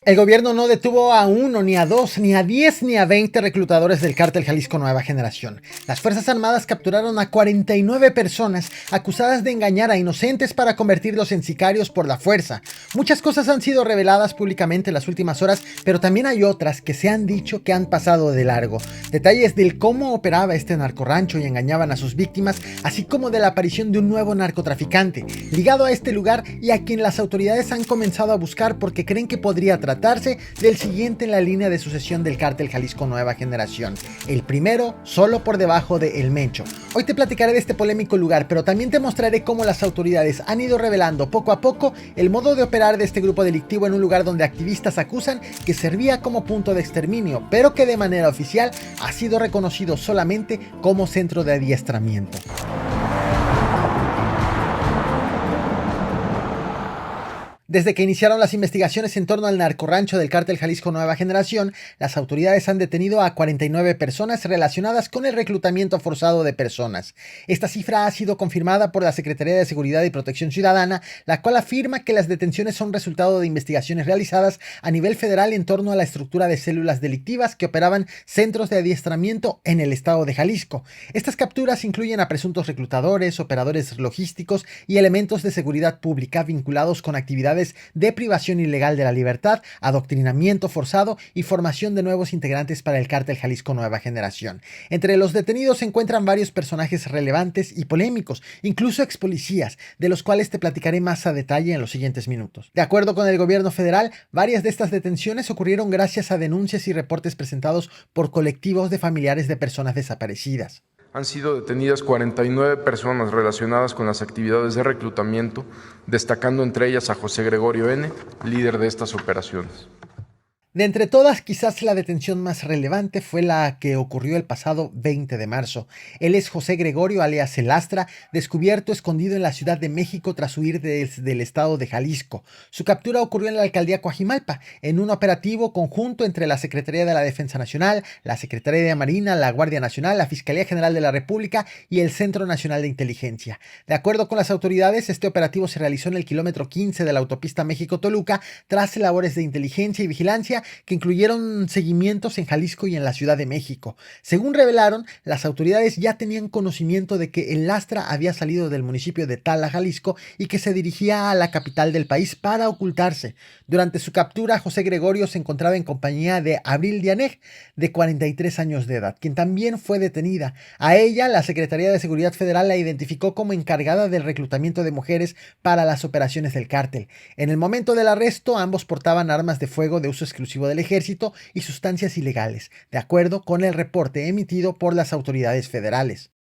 El gobierno no detuvo a uno, ni a dos, ni a 10, ni a 20 reclutadores del cártel Jalisco Nueva Generación. Las Fuerzas Armadas capturaron a 49 personas acusadas de engañar a inocentes para convertirlos en sicarios por la fuerza. Muchas cosas han sido reveladas públicamente en las últimas horas, pero también hay otras que se han dicho que han pasado de largo. Detalles del cómo operaba este narcorrancho y engañaban a sus víctimas, así como de la aparición de un nuevo narcotraficante ligado a este lugar y a quien las autoridades han comenzado a buscar porque creen que podría tratarse del siguiente en la línea de sucesión del cártel Jalisco Nueva Generación. El primero, solo por debajo de El Mencho. Hoy te platicaré de este polémico lugar, pero también te mostraré cómo las autoridades han ido revelando poco a poco el modo de operar de este grupo delictivo en un lugar donde activistas acusan que servía como punto de exterminio, pero que de manera oficial ha sido reconocido solamente como centro de adiestramiento. Desde que iniciaron las investigaciones en torno al narcorrancho del cártel Jalisco Nueva Generación, las autoridades han detenido a 49 personas relacionadas con el reclutamiento forzado de personas. Esta cifra ha sido confirmada por la Secretaría de Seguridad y Protección Ciudadana, la cual afirma que las detenciones son resultado de investigaciones realizadas a nivel federal en torno a la estructura de células delictivas que operaban centros de adiestramiento en el estado de Jalisco. Estas capturas incluyen a presuntos reclutadores, operadores logísticos y elementos de seguridad pública vinculados con actividades de privación ilegal de la libertad, adoctrinamiento forzado y formación de nuevos integrantes para el cártel Jalisco Nueva Generación. Entre los detenidos se encuentran varios personajes relevantes y polémicos, incluso ex policías, de los cuales te platicaré más a detalle en los siguientes minutos. De acuerdo con el gobierno federal, varias de estas detenciones ocurrieron gracias a denuncias y reportes presentados por colectivos de familiares de personas desaparecidas. Han sido detenidas 49 personas relacionadas con las actividades de reclutamiento, destacando entre ellas a José Gregorio N., líder de estas operaciones. De entre todas, quizás la detención más relevante fue la que ocurrió el pasado 20 de marzo. Él es José Gregorio, alias El Astra, descubierto escondido en la Ciudad de México tras huir del estado de Jalisco. Su captura ocurrió en la alcaldía Coajimalpa, en un operativo conjunto entre la Secretaría de la Defensa Nacional, la Secretaría de Marina, la Guardia Nacional, la Fiscalía General de la República y el Centro Nacional de Inteligencia. De acuerdo con las autoridades, este operativo se realizó en el kilómetro 15 de la autopista México-Toluca tras labores de inteligencia y vigilancia que incluyeron seguimientos en Jalisco y en la Ciudad de México. Según revelaron, las autoridades ya tenían conocimiento de que El Astra había salido del municipio de Tala, Jalisco, y que se dirigía a la capital del país para ocultarse. Durante su captura, José Gregorio se encontraba en compañía de Abril Dianeg, de 43 años de edad, quien también fue detenida. A ella, la Secretaría de Seguridad Federal la identificó como encargada del reclutamiento de mujeres para las operaciones del cártel. En el momento del arresto, ambos portaban armas de fuego de uso exclusivo del ejército y sustancias ilegales, de acuerdo con el reporte emitido por las autoridades federales.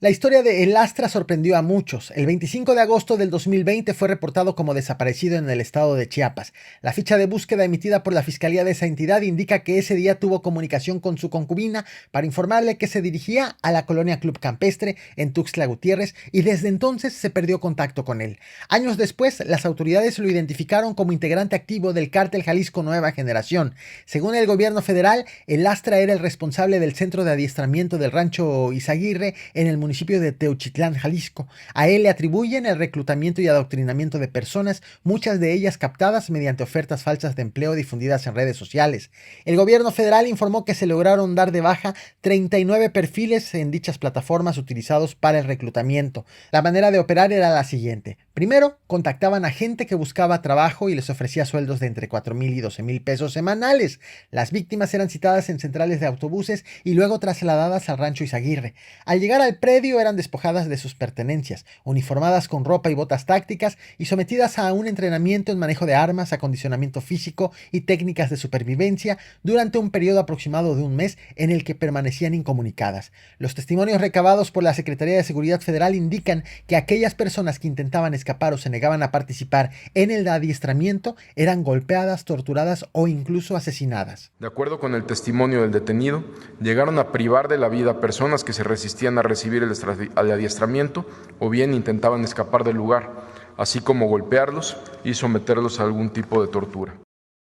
La historia de El Astra sorprendió a muchos. El 25 de agosto del 2020 fue reportado como desaparecido en el estado de Chiapas. La ficha de búsqueda emitida por la fiscalía de esa entidad indica que ese día tuvo comunicación con su concubina para informarle que se dirigía a la colonia Club Campestre en Tuxtla Gutiérrez y desde entonces se perdió contacto con él. Años después, las autoridades lo identificaron como integrante activo del cártel Jalisco Nueva Generación. Según el gobierno federal, El Astra era el responsable del centro de adiestramiento del rancho Izaguirre en el municipio de Teuchitlán, Jalisco. A él le atribuyen el reclutamiento y adoctrinamiento de personas, muchas de ellas captadas mediante ofertas falsas de empleo difundidas en redes sociales. El gobierno federal informó que se lograron dar de baja 39 perfiles en dichas plataformas utilizados para el reclutamiento. La manera de operar era la siguiente. Primero, contactaban a gente que buscaba trabajo y les ofrecía sueldos de entre 4,000 y 12,000 pesos semanales. Las víctimas eran citadas en centrales de autobuses y luego trasladadas al rancho Izaguirre. Al llegar al predio eran despojadas de sus pertenencias, uniformadas con ropa y botas tácticas y sometidas a un entrenamiento en manejo de armas, acondicionamiento físico y técnicas de supervivencia durante un periodo aproximado de un mes en el que permanecían incomunicadas. Los testimonios recabados por la Secretaría de Seguridad Federal indican que aquellas personas que intentaban escapar o se negaban a participar en el adiestramiento eran golpeadas, torturadas o incluso asesinadas. De acuerdo con el testimonio del detenido, llegaron a privar de la vida a personas que se resistían a recibir el adiestramiento o bien intentaban escapar del lugar, así como golpearlos y someterlos a algún tipo de tortura.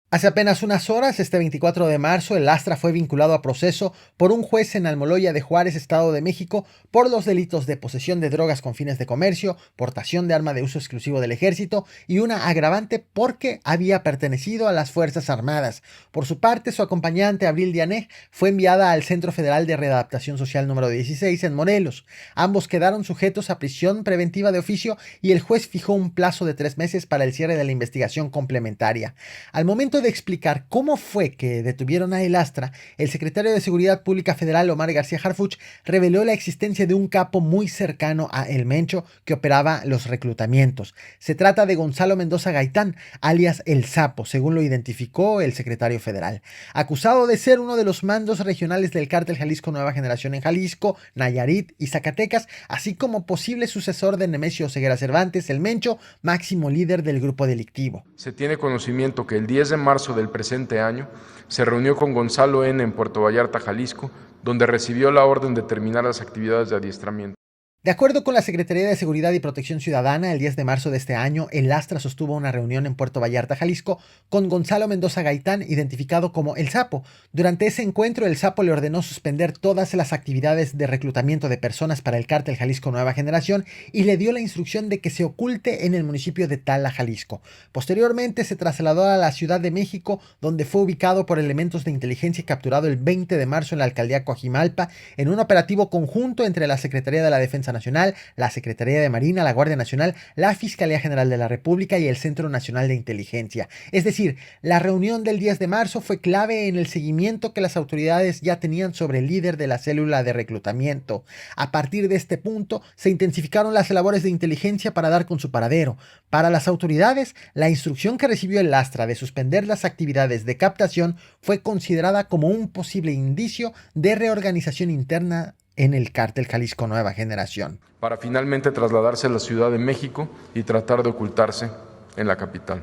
Hace apenas unas horas, este 24 de marzo, el Lastra fue vinculado a proceso por un juez en Almoloya de Juárez, Estado de México, por los delitos de posesión de drogas con fines de comercio, portación de arma de uso exclusivo del ejército y una agravante porque había pertenecido a las Fuerzas Armadas. Por su parte, su acompañante, Abril Diané, fue enviada al Centro Federal de Readaptación Social número 16 en Morelos. Ambos quedaron sujetos a prisión preventiva de oficio y el juez fijó un plazo de 3 meses para el cierre de la investigación complementaria. Al momento de explicar cómo fue que detuvieron a El Lastra, el secretario de Seguridad Pública Federal, Omar García Harfuch, reveló la existencia de un capo muy cercano a El Mencho que operaba los reclutamientos. Se trata de Gonzalo Mendoza Gaitán, alias El Sapo, según lo identificó el secretario federal. Acusado de ser uno de los mandos regionales del cártel Jalisco Nueva Generación en Jalisco, Nayarit y Zacatecas, así como posible sucesor de Nemesio Ceguera Cervantes, El Mencho, máximo líder del grupo delictivo. Se tiene conocimiento que el 10 de marzo del presente año se reunió con Gonzalo N. en Puerto Vallarta, Jalisco, donde recibió la orden de terminar las actividades de adiestramiento. De acuerdo con la Secretaría de Seguridad y Protección Ciudadana, el 10 de marzo de este año, el Lastra sostuvo una reunión en Puerto Vallarta, Jalisco, con Gonzalo Mendoza Gaitán, identificado como El Sapo. Durante ese encuentro, el Sapo le ordenó suspender todas las actividades de reclutamiento de personas para el cártel Jalisco Nueva Generación y le dio la instrucción de que se oculte en el municipio de Tala, Jalisco. Posteriormente se trasladó a la Ciudad de México, donde fue ubicado por elementos de inteligencia y capturado el 20 de marzo en la alcaldía Coajimalpa, en un operativo conjunto entre la Secretaría de la Defensa Nacional, la Secretaría de Marina, la Guardia Nacional, la Fiscalía General de la República y el Centro Nacional de Inteligencia. Es decir, la reunión del 10 de marzo fue clave en el seguimiento que las autoridades ya tenían sobre el líder de la célula de reclutamiento. A partir de este punto, se intensificaron las labores de inteligencia para dar con su paradero. Para las autoridades, la instrucción que recibió el Lastra de suspender las actividades de captación fue considerada como un posible indicio de reorganización interna en el cártel Jalisco Nueva Generación, para finalmente trasladarse a la Ciudad de México y tratar de ocultarse en la capital.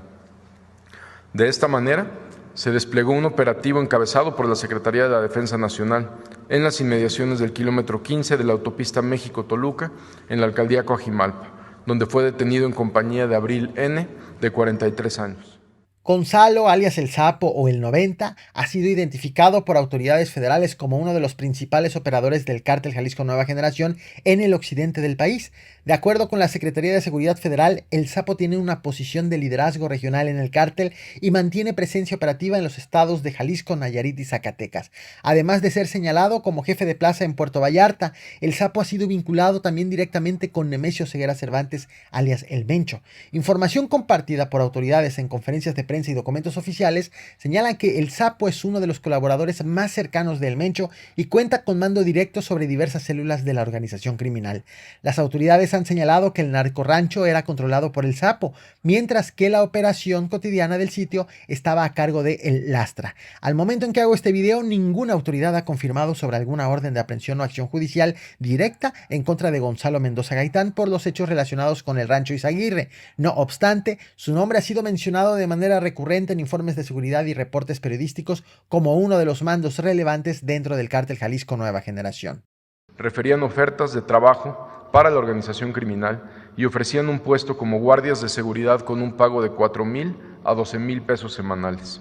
De esta manera, se desplegó un operativo encabezado por la Secretaría de la Defensa Nacional en las inmediaciones del kilómetro 15 de la autopista México-Toluca, en la alcaldía Coajimalpa, donde fue detenido en compañía de Abril N., de 43 años. Gonzalo, alias El Sapo o El 90, ha sido identificado por autoridades federales como uno de los principales operadores del cártel Jalisco Nueva Generación en el occidente del país. De acuerdo con la Secretaría de Seguridad Federal, El Sapo tiene una posición de liderazgo regional en el cártel y mantiene presencia operativa en los estados de Jalisco, Nayarit y Zacatecas. Además de ser señalado como jefe de plaza en Puerto Vallarta, El Sapo ha sido vinculado también directamente con Nemesio Ceguera Cervantes, alias El Mencho. Información compartida por autoridades en conferencias de prensa y documentos oficiales señalan que El Sapo es uno de los colaboradores más cercanos de El Mencho y cuenta con mando directo sobre diversas células de la organización criminal. Las autoridades han señalado que el narcorrancho era controlado por El Sapo, mientras que la operación cotidiana del sitio estaba a cargo de El Lastra. Al momento en que hago este video, ninguna autoridad ha confirmado sobre alguna orden de aprehensión o acción judicial directa en contra de Gonzalo Mendoza Gaitán por los hechos relacionados con el rancho Izaguirre. No obstante, su nombre ha sido mencionado de manera recurrente en informes de seguridad y reportes periodísticos como uno de los mandos relevantes dentro del cártel Jalisco Nueva Generación. Referían ofertas de trabajo para la organización criminal y ofrecían un puesto como guardias de seguridad con un pago de 4,000 a 12,000 pesos semanales.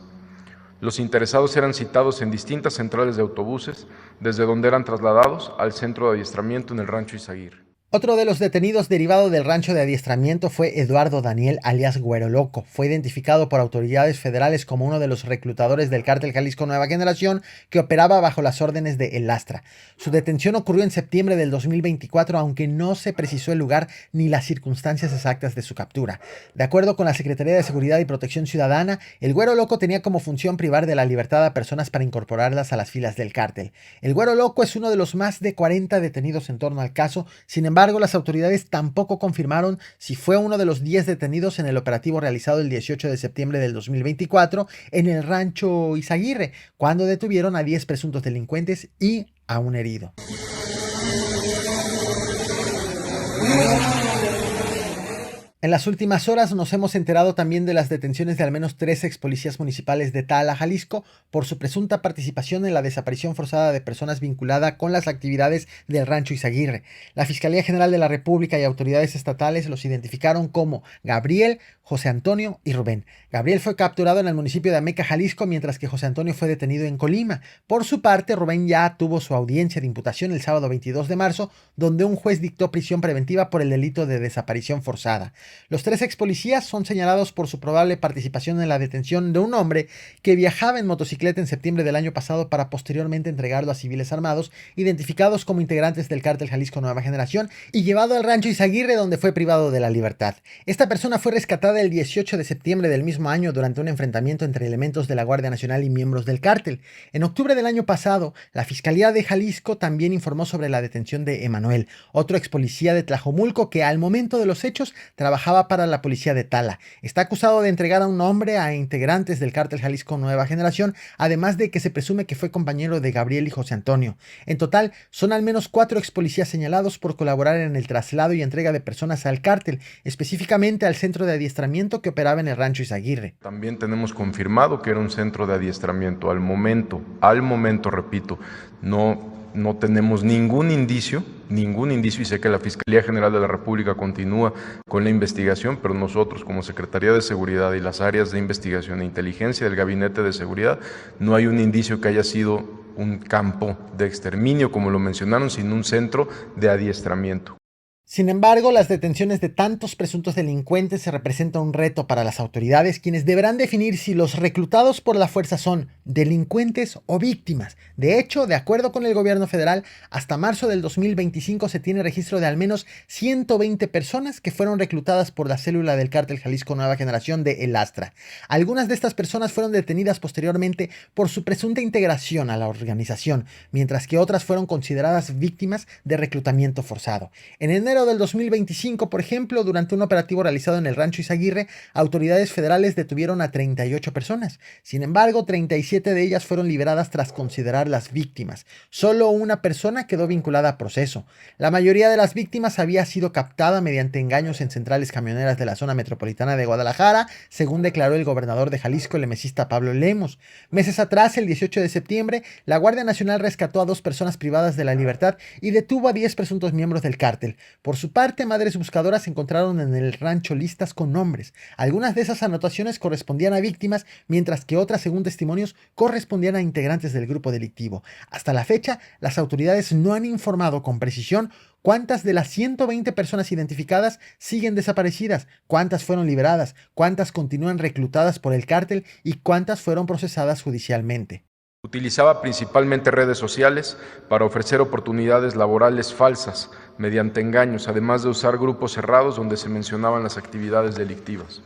Los interesados eran citados en distintas centrales de autobuses, desde donde eran trasladados al centro de adiestramiento en el rancho Izaguirre. Otro de los detenidos derivado del rancho de adiestramiento fue Eduardo Daniel, alias Güero Loco. Fue identificado por autoridades federales como uno de los reclutadores del cártel Jalisco Nueva Generación que operaba bajo las órdenes de El Lastra. Su detención ocurrió en septiembre del 2024, aunque no se precisó el lugar ni las circunstancias exactas de su captura. De acuerdo con la Secretaría de Seguridad y Protección Ciudadana, el Güero Loco tenía como función privar de la libertad a personas para incorporarlas a las filas del cártel. El Güero Loco es uno de los más de 40 detenidos en torno al caso. Sin embargo, las autoridades tampoco confirmaron si fue uno de los 10 detenidos en el operativo realizado el 18 de septiembre del 2024 en el rancho Izaguirre, cuando detuvieron a 10 presuntos delincuentes y a un herido. En las últimas horas nos hemos enterado también de las detenciones de al menos 3 ex policías municipales de Tala, Jalisco, por su presunta participación en la desaparición forzada de personas vinculada con las actividades del Rancho Izaguirre. La Fiscalía General de la República y autoridades estatales los identificaron como Gabriel, José Antonio y Rubén. Gabriel fue capturado en el municipio de Ameca, Jalisco, mientras que José Antonio fue detenido en Colima. Por su parte, Rubén ya tuvo su audiencia de imputación el sábado 22 de marzo, donde un juez dictó prisión preventiva por el delito de desaparición forzada. Los 3 ex policías son señalados por su probable participación en la detención de un hombre que viajaba en motocicleta en septiembre del año pasado para posteriormente entregarlo a civiles armados, identificados como integrantes del cártel Jalisco Nueva Generación, y llevado al Rancho Izaguirre, donde fue privado de la libertad. Esta persona fue rescatada el 18 de septiembre del mismo año durante un enfrentamiento entre elementos de la Guardia Nacional y miembros del cártel. En octubre del año pasado, la Fiscalía de Jalisco también informó sobre la detención de Emanuel, otro ex policía de Tlajomulco que al momento de los hechos trabajaba para la policía de Tala. Está acusado de entregar a un hombre a integrantes del cártel Jalisco Nueva Generación, además de que se presume que fue compañero de Gabriel y José Antonio. En total, son al menos 4 ex policías señalados por colaborar en el traslado y entrega de personas al cártel, específicamente al centro de adiestramiento que operaba en el Rancho Izaguirre. También tenemos confirmado que era un centro de adiestramiento. Al momento, repito, no tenemos ningún indicio, y sé que la Fiscalía General de la República continúa con la investigación, pero nosotros como Secretaría de Seguridad y las áreas de investigación e inteligencia del Gabinete de Seguridad, no hay un indicio que haya sido un campo de exterminio, como lo mencionaron, sino un centro de adiestramiento. Sin embargo, las detenciones de tantos presuntos delincuentes se representa un reto para las autoridades, quienes deberán definir si los reclutados por la fuerza son delincuentes o víctimas. De hecho, de acuerdo con el gobierno federal, hasta marzo del 2025 se tiene registro de al menos 120 personas que fueron reclutadas por la célula del cártel Jalisco Nueva Generación de El Astra. Algunas de estas personas fueron detenidas posteriormente por su presunta integración a la organización, mientras que otras fueron consideradas víctimas de reclutamiento forzado. En enero del 2025, por ejemplo, durante un operativo realizado en el Rancho Izaguirre, autoridades federales detuvieron a 38 personas. Sin embargo, 37 de ellas fueron liberadas tras considerarlas víctimas. Solo una persona quedó vinculada a proceso. La mayoría de las víctimas había sido captada mediante engaños en centrales camioneras de la zona metropolitana de Guadalajara, según declaró el gobernador de Jalisco, el emesista Pablo Lemos. Meses atrás, el 18 de septiembre, la Guardia Nacional rescató a 2 personas privadas de la libertad y detuvo a 10 presuntos miembros del cártel. Por su parte, madres buscadoras encontraron en el rancho listas con nombres. Algunas de esas anotaciones correspondían a víctimas, mientras que otras, según testimonios, correspondían a integrantes del grupo delictivo. Hasta la fecha, las autoridades no han informado con precisión cuántas de las 120 personas identificadas siguen desaparecidas, cuántas fueron liberadas, cuántas continúan reclutadas por el cártel y cuántas fueron procesadas judicialmente. Utilizaba principalmente redes sociales para ofrecer oportunidades laborales falsas mediante engaños, además de usar grupos cerrados donde se mencionaban las actividades delictivas.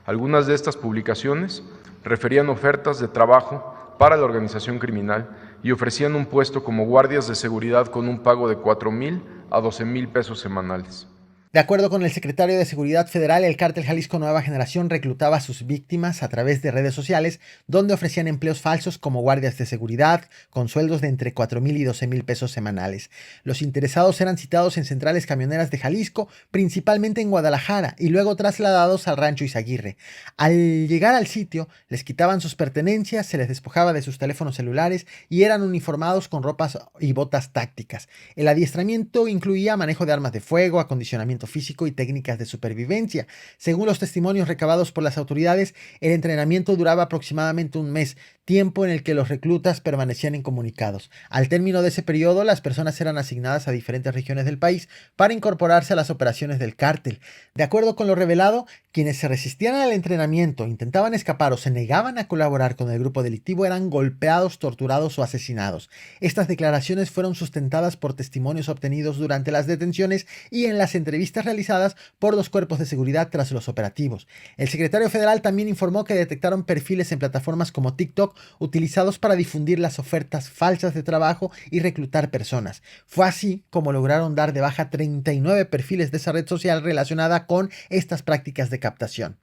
Algunas de estas publicaciones referían ofertas de trabajo para la organización criminal y ofrecían un puesto como guardias de seguridad con un pago de 4,000 a 12,000 pesos semanales. De acuerdo con el secretario de Seguridad Federal, el cártel Jalisco Nueva Generación reclutaba a sus víctimas a través de redes sociales, donde ofrecían empleos falsos como guardias de seguridad, con sueldos de entre 4,000 y 12,000 pesos semanales. Los interesados eran citados en centrales camioneras de Jalisco, principalmente en Guadalajara, y luego trasladados al Rancho Izaguirre. Al llegar al sitio, les quitaban sus pertenencias, se les despojaba de sus teléfonos celulares y eran uniformados con ropas y botas tácticas. El adiestramiento incluía manejo de armas de fuego, acondicionamiento físico y técnicas de supervivencia. Según los testimonios recabados por las autoridades, el entrenamiento duraba aproximadamente un mes, tiempo en el que los reclutas permanecían incomunicados. Al término de ese periodo, las personas eran asignadas a diferentes regiones del país para incorporarse a las operaciones del cártel. De acuerdo con lo revelado, quienes se resistían al entrenamiento, intentaban escapar o se negaban a colaborar con el grupo delictivo eran golpeados, torturados o asesinados. Estas declaraciones fueron sustentadas por testimonios obtenidos durante las detenciones y en las entrevistas realizadas por los cuerpos de seguridad tras los operativos. El secretario federal también informó que detectaron perfiles en plataformas como TikTok utilizados para difundir las ofertas falsas de trabajo y reclutar personas. Fue así como lograron dar de baja 39 perfiles de esa red social relacionada con estas prácticas de captación.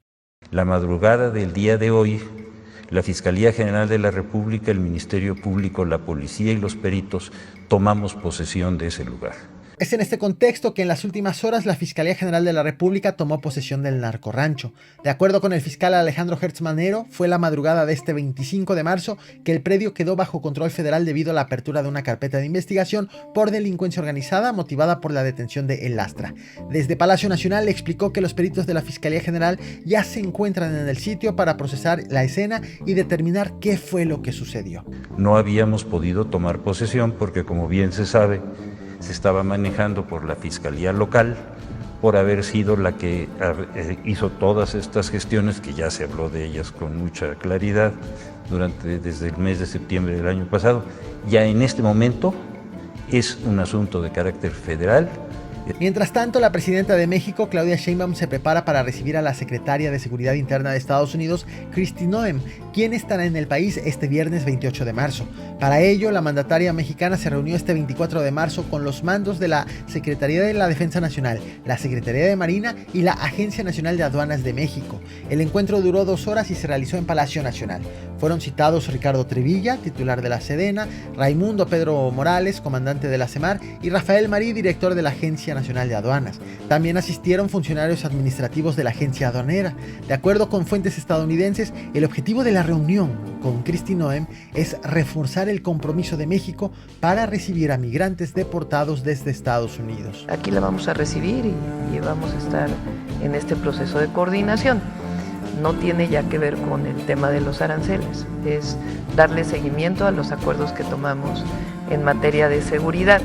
La madrugada del día de hoy, la Fiscalía General de la República, el Ministerio Público, la Policía y los peritos tomamos posesión de ese lugar. Es en este contexto que en las últimas horas la Fiscalía General de la República tomó posesión del narcorrancho. De acuerdo con el fiscal Alejandro Hertz Manero, fue la madrugada de este 25 de marzo que el predio quedó bajo control federal debido a la apertura de una carpeta de investigación por delincuencia organizada motivada por la detención de El Lastra. Desde Palacio Nacional explicó que los peritos de la Fiscalía General ya se encuentran en el sitio para procesar la escena y determinar qué fue lo que sucedió. No habíamos podido tomar posesión porque, como bien se sabe, se estaba manejando por la Fiscalía Local, por haber sido la que hizo todas estas gestiones, que ya se habló de ellas con mucha claridad desde el mes de septiembre del año pasado. Ya en este momento es un asunto de carácter federal. Mientras tanto, la presidenta de México, Claudia Sheinbaum, se prepara para recibir a la secretaria de Seguridad Interna de Estados Unidos, Kristi Noem, quien estará en el país este viernes 28 de marzo. Para ello, la mandataria mexicana se reunió este 24 de marzo con los mandos de la Secretaría de la Defensa Nacional, la Secretaría de Marina y la Agencia Nacional de Aduanas de México. El encuentro duró 2 horas y se realizó en Palacio Nacional. Fueron citados Ricardo Trevilla, titular de la Sedena, Raimundo Pedro Morales, comandante de la CEMAR, y Rafael Marí, director de la Agencia Nacional de Aduanas. También asistieron funcionarios administrativos de la agencia aduanera. De acuerdo con fuentes estadounidenses, el objetivo de la reunión con Kristi Noem es reforzar el compromiso de México para recibir a migrantes deportados desde Estados Unidos. Aquí la vamos a recibir y vamos a estar en este proceso de coordinación. No tiene ya que ver con el tema de los aranceles, es darle seguimiento a los acuerdos que tomamos en materia de seguridad.